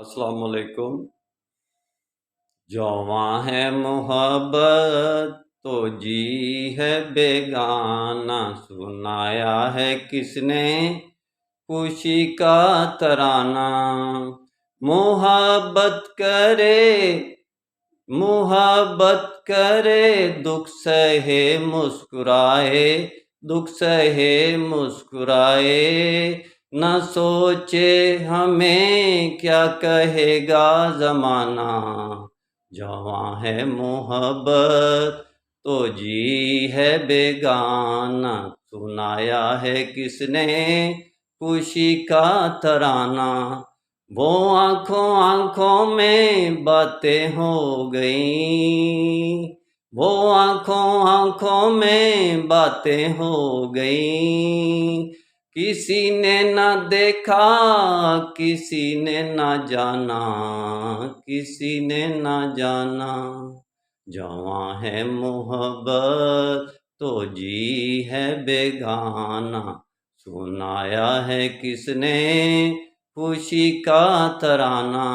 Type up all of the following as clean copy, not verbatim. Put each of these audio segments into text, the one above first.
अस्सलाम वालेकुम। जवां है मोहब्बत तो जी है बेगाना, सुनाया है किसने खुशी का तराना। मोहब्बत करे मोहब्बत करे दुख सहे मुस्कुराए, दुख सहे मुस्कुराए। न सोचे हमें क्या कहेगा ज़माना। जवां है मोहब्बत तो जी है बेगाना, सुनाया है किसने खुशी का तराना। वो आँखों आँखों में बातें हो गई, वो आँखों आँखों में बातें हो गई। किसी ने न देखा, किसी ने न जाना, किसी ने न जाना। जवां है मोहब्बत तो जी है बेगाना, सुनाया है किसने खुशी का तराना।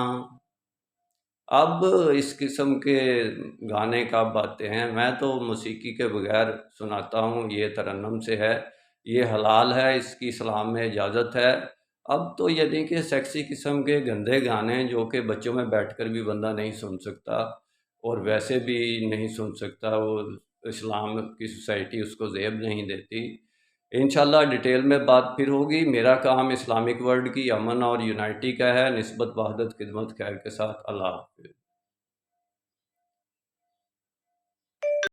अब इस किस्म के गाने का बातें हैं, मैं तो मौसीकी के बगैर सुनाता हूँ, ये तरन्नुम से है, ये हलाल है, इसकी इस्लाम में इजाज़त है। अब तो यानी कि सेक्सी किस्म के गंदे गाने जो कि बच्चों में बैठकर भी बंदा नहीं सुन सकता और वैसे भी नहीं सुन सकता, वो इस्लाम की सोसाइटी उसको ज़ेब नहीं देती। इंशाल्लाह डिटेल में बात फिर होगी। मेरा काम इस्लामिक वर्ल्ड की अमन और यूनाइटी का है, निस्बत वहदत खिदमत खैर के साथ। अल्लाह हाफ़िज़।